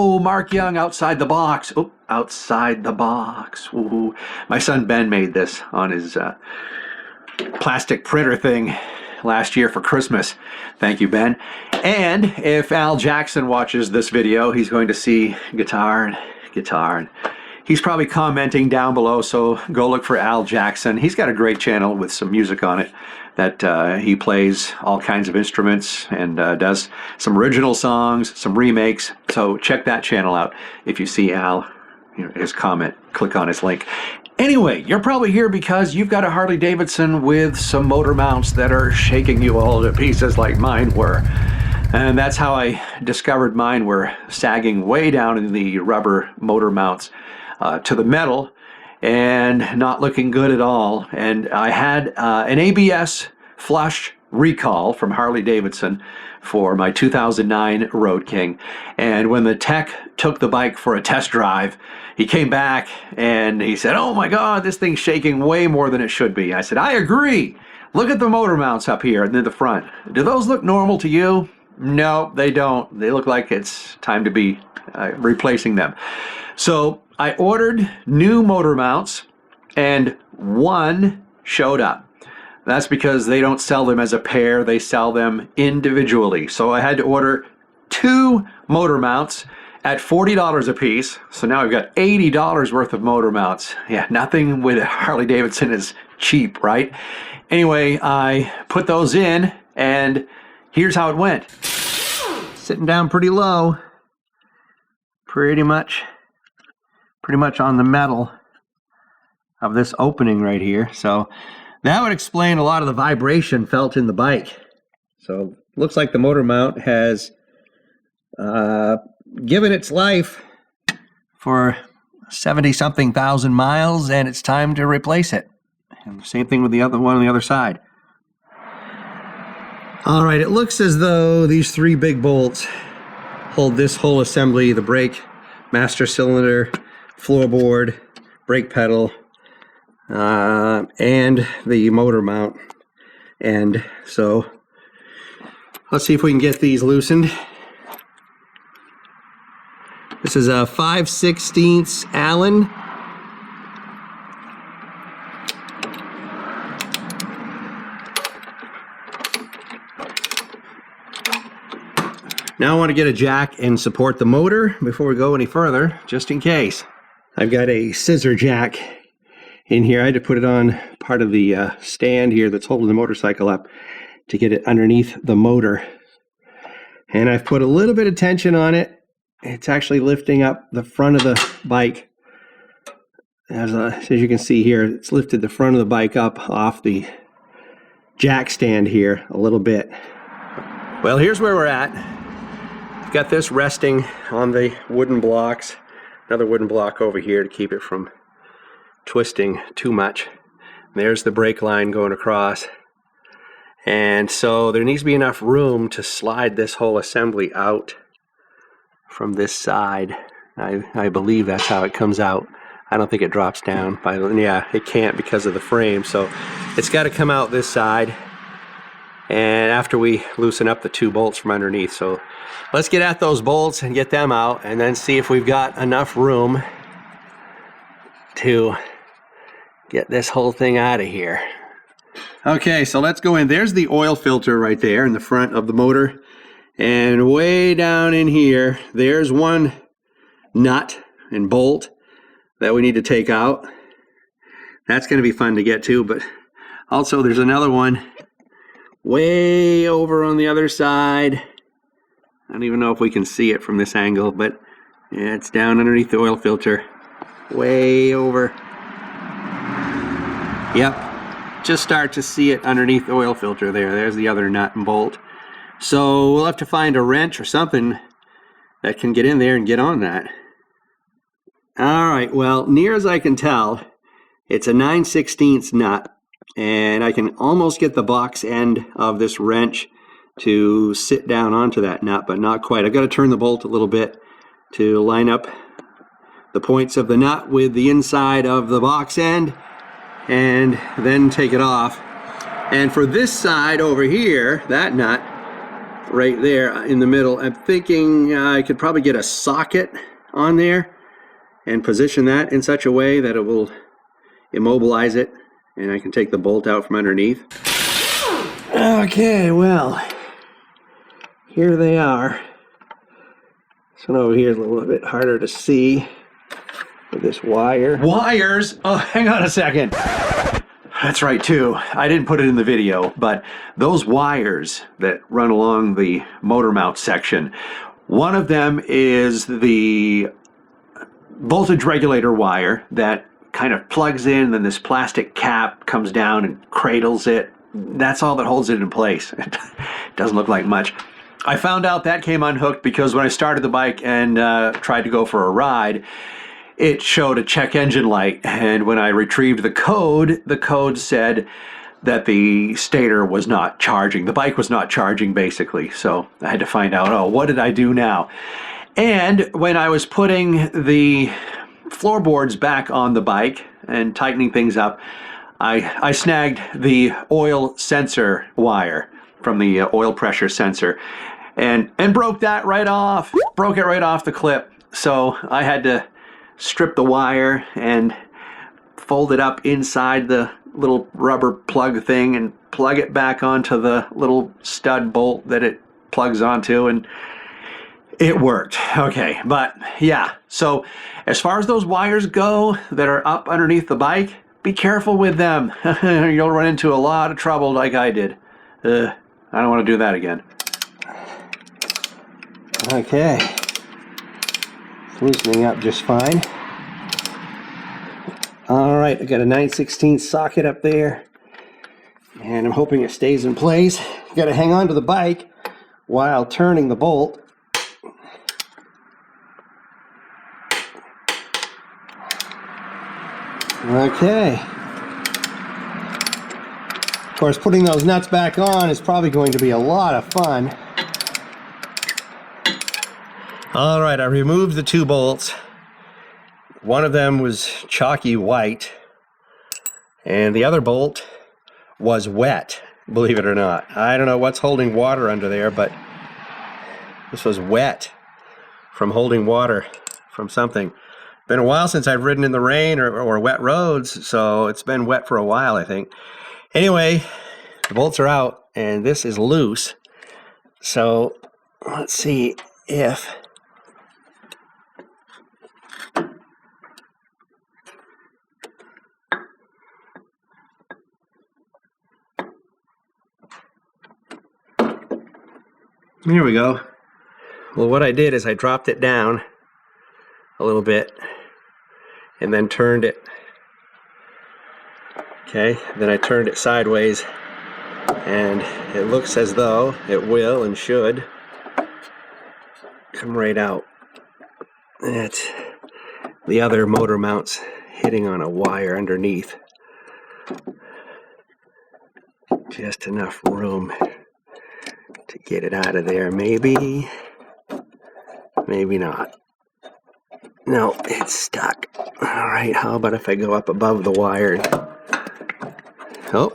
Whoa, Mark Young, outside the box. Oh, outside the box. Ooh. My son Ben made this on his plastic printer thing last year for Christmas. Thank you, Ben. And if Al Jackson watches this video, he's going to see guitar and guitar. And he's probably commenting down below, so go look for Al Jackson. He's got a great channel with some music on it that he plays all kinds of instruments and does some original songs, some remakes. So check that channel out. If you see Al, his comment, click on his link. Anyway, you're probably here because you've got a Harley-Davidson with some motor mounts that are shaking you all to pieces like mine were. And that's how I discovered mine were sagging way down in the rubber motor mounts to the metal and not looking good at all. And I had an ABS flush recall from Harley-Davidson for my 2009 Road King. And when the tech took the bike for a test drive, he came back and he said, "Oh my God, this thing's shaking way more than it should be." I said, "I agree. Look at the motor mounts up here and then the front. Do those look normal to you?" "No, they don't. They look like it's time to be replacing them." So I ordered new motor mounts and one showed up. That's because they don't sell them as a pair, they sell them individually. So I had to order 2 motor mounts at $40 a piece. So now I've got $80 worth of motor mounts. Yeah, nothing with Harley-Davidson is cheap, right? Anyway, I put those in and here's how it went. Sitting down pretty low, pretty much on the metal of this opening right here. So that would explain a lot of the vibration felt in the bike. So looks like the motor mount has given its life for 70-something thousand miles, and it's time to replace it. And the same thing with the other one on the other side. All right, it looks as though these 3 big bolts hold this whole assembly: the brake, master cylinder, floorboard, brake pedal, and the motor mount. And so let's see if we can get these loosened. This is a 5/16 Allen. Now I want to get a jack and support the motor before we go any further, just in case. I've got a scissor jack in here. I had to put it on part of the stand here that's holding the motorcycle up to get it underneath the motor. And I've put a little bit of tension on it. It's actually lifting up the front of the bike. As you can see here, it's lifted the front of the bike up off the jack stand here a little bit. Well, here's where we're at. I've got this resting on the wooden blocks. Another wooden block over here to keep it from twisting too much. There's the brake line going across. And so there needs to be enough room to slide this whole assembly out from this side. I believe that's how it comes out. I don't think it drops down. Yeah, it can't because of the frame. So it's got to come out this side. And after we loosen up the 2 bolts from underneath. So let's get at those bolts and get them out and then see if we've got enough room to get this whole thing out of here. Okay, so let's go in. There's the oil filter right there in the front of the motor. And way down in here, there's one nut and bolt that we need to take out. That's going to be fun to get to, but also there's another one way over on the other side. I don't even know if we can see it from this angle, but yeah, it's down underneath the oil filter. Way over. Yep, just start to see it underneath the oil filter there. There's the other nut and bolt. So we'll have to find a wrench or something that can get in there and get on that. All right, well, near as I can tell, it's a 9/16 nut, and I can almost get the box end of this wrench to sit down onto that nut, but not quite. I've got to turn the bolt a little bit to line up the points of the nut with the inside of the box end, and then take it off. And for this side over here, that nut, right there in the middle. I'm thinking I could probably get a socket on there and position that in such a way that it will immobilize it, and I can take the bolt out from underneath. Okay, well, here they are. This one over here is a little bit harder to see with this wire. Wires? Oh, hang on a second. That's right, too. I didn't put it in the video, but those wires that run along the motor mount section, one of them is the voltage regulator wire that kind of plugs in, then this plastic cap comes down and cradles it. That's all that holds it in place. It doesn't look like much. I found out that came unhooked because when I started the bike and tried to go for a ride, it showed a check engine light, and when I retrieved the code said that the stator was not charging. The bike was not charging, basically. So I had to find out, oh, what did I do now? And when I was putting the floorboards back on the bike and tightening things up, I snagged the oil sensor wire from the oil pressure sensor and broke that right off. Broke it right off the clip. So I had to strip the wire and fold it up inside the little rubber plug thing and plug it back onto the little stud bolt that it plugs onto, and it worked. Okay, but yeah, so as far as those wires go that are up underneath the bike, be careful with them. You'll run into a lot of trouble like I did. I don't want to do that again. Okay. Loosening up just fine. Alright, I got a 9/16 socket up there, and I'm hoping it stays in place. You got to hang on to the bike while turning the bolt. Okay. Of course, putting those nuts back on is probably going to be a lot of fun. All right, I removed the two bolts. One of them was chalky white, and the other bolt was wet, believe it or not. I don't know what's holding water under there, but this was wet from holding water from something. Been a while since I've ridden in the rain or wet roads, so it's been wet for a while, I think. Anyway, the bolts are out, and this is loose. So let's see if... Here we go. Well, what I did is I dropped it down a little bit and then turned it. Okay, then I turned it sideways, and it looks as though it will and should come right out. That's the other motor mounts hitting on a wire underneath. Just enough room to get it out of there, maybe, maybe not. No, it's stuck. All right, how about if I go up above the wire? Oh,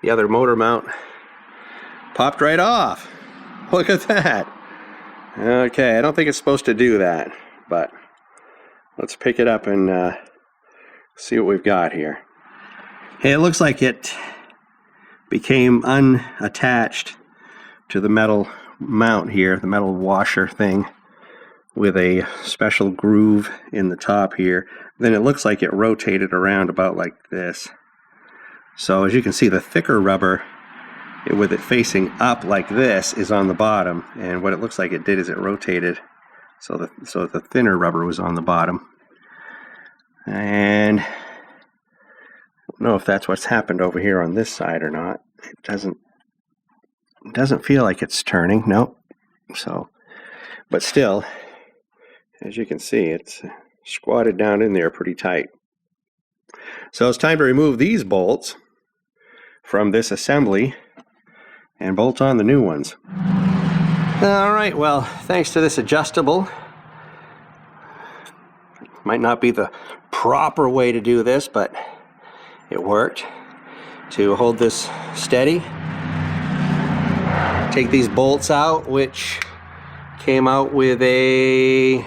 the other motor mount popped right off. Look at that. Okay, I don't think it's supposed to do that, but let's pick it up and see what we've got here. Hey, it looks like it became unattached to the metal mount here, the metal washer thing, with a special groove in the top here. Then it looks like it rotated around about like this. So as you can see, the thicker rubber, with it facing up like this, is on the bottom, and what it looks like it did is it rotated so the thinner rubber was on the bottom. And I don't know if that's what's happened over here on this side or not. It doesn't feel like it's turning, nope. So, but still, as you can see, it's squatted down in there pretty tight. So it's time to remove these bolts from this assembly and bolt on the new ones. All right, well, thanks to this adjustable, might not be the proper way to do this, but it worked, to hold this steady. Take these bolts out, which came out with a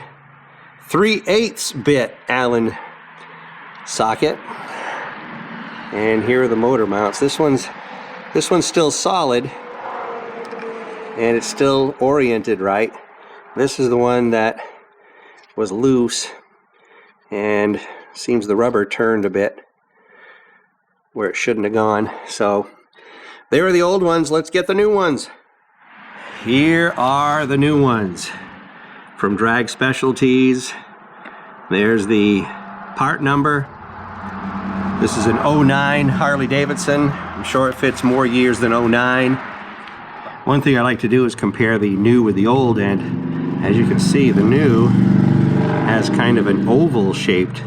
3/8 bit Allen socket. And here are the motor mounts. This one's still solid, and it's still oriented right. This is the one that was loose, and seems the rubber turned a bit where it shouldn't have gone. So there are the old ones. Let's get the new ones. Here are the new ones from Drag Specialties. There's the part number. This is an 09 Harley-Davidson. I'm sure it fits more years than 09. One thing I like to do is compare the new with the old, and as you can see, the new has kind of an oval shaped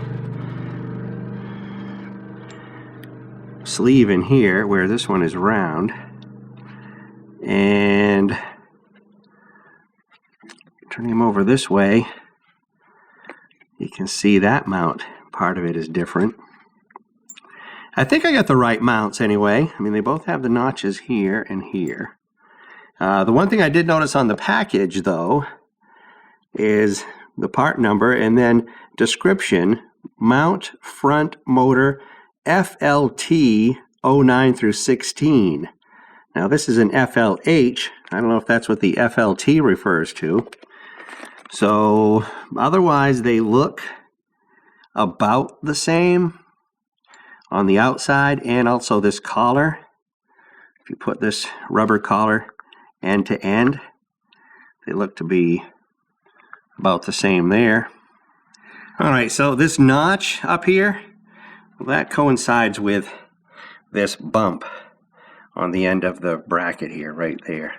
sleeve in here, where this one is round. And turning him over this way, you can see that mount, part of it is different. I think I got the right mounts anyway. I mean, they both have the notches here and here. The one thing I did notice on the package, though, is the part number and then description: mount front motor FLT 09 through 16. Now this is an FLH. I don't know if that's what the FLT refers to. So otherwise they look about the same on the outside, and also this collar. If you put this rubber collar end to end, they look to be about the same there. Alright, so this notch up here, that coincides with this bump on the end of the bracket here, right there.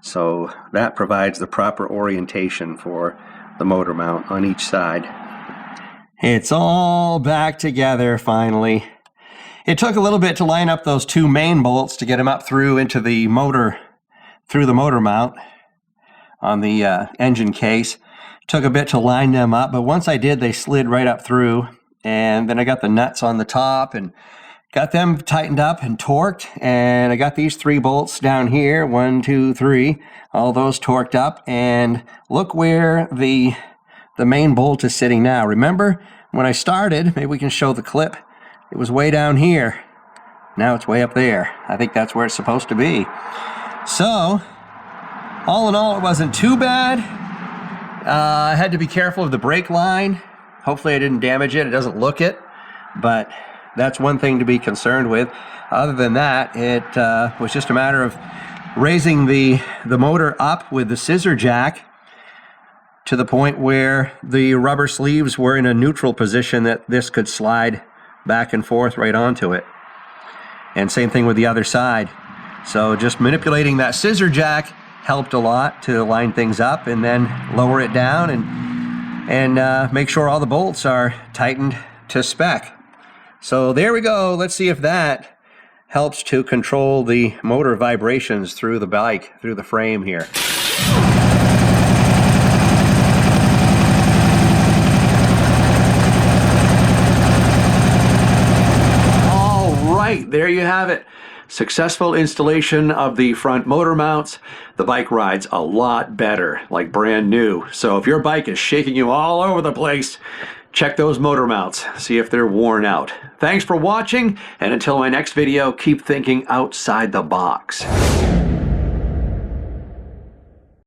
So that provides the proper orientation for the motor mount on each side. It's all back together finally. It took a little bit to line up those two main bolts to get them up through into the motor, through the motor mount on the engine case. Took a bit to line them up, but once I did, they slid right up through. And then I got the nuts on the top and got them tightened up and torqued. And I got these 3 bolts down here, 1, 2, 3, all those torqued up. And look where the main bolt is sitting now. Remember when I started, maybe we can show the clip, it was way down here. Now it's way up there. I think that's where it's supposed to be. So all in all, it wasn't too bad. I had to be careful of the brake line. Hopefully I didn't damage it. It doesn't look it, but that's one thing to be concerned with. Other than that, it was just a matter of raising the motor up with the scissor jack to the point where the rubber sleeves were in a neutral position that this could slide back and forth right onto it. And same thing with the other side. So just manipulating that scissor jack helped a lot to line things up, and then lower it down and make sure all the bolts are tightened to spec. So there we go. Let's see if that helps to control the motor vibrations through the bike, through the frame here. All right, there you have it. Successful installation of the front motor mounts. The bike rides a lot better, like brand new. So if your bike is shaking you all over the place, check those motor mounts, see if they're worn out. Thanks for watching, and until my next video, keep thinking outside the box.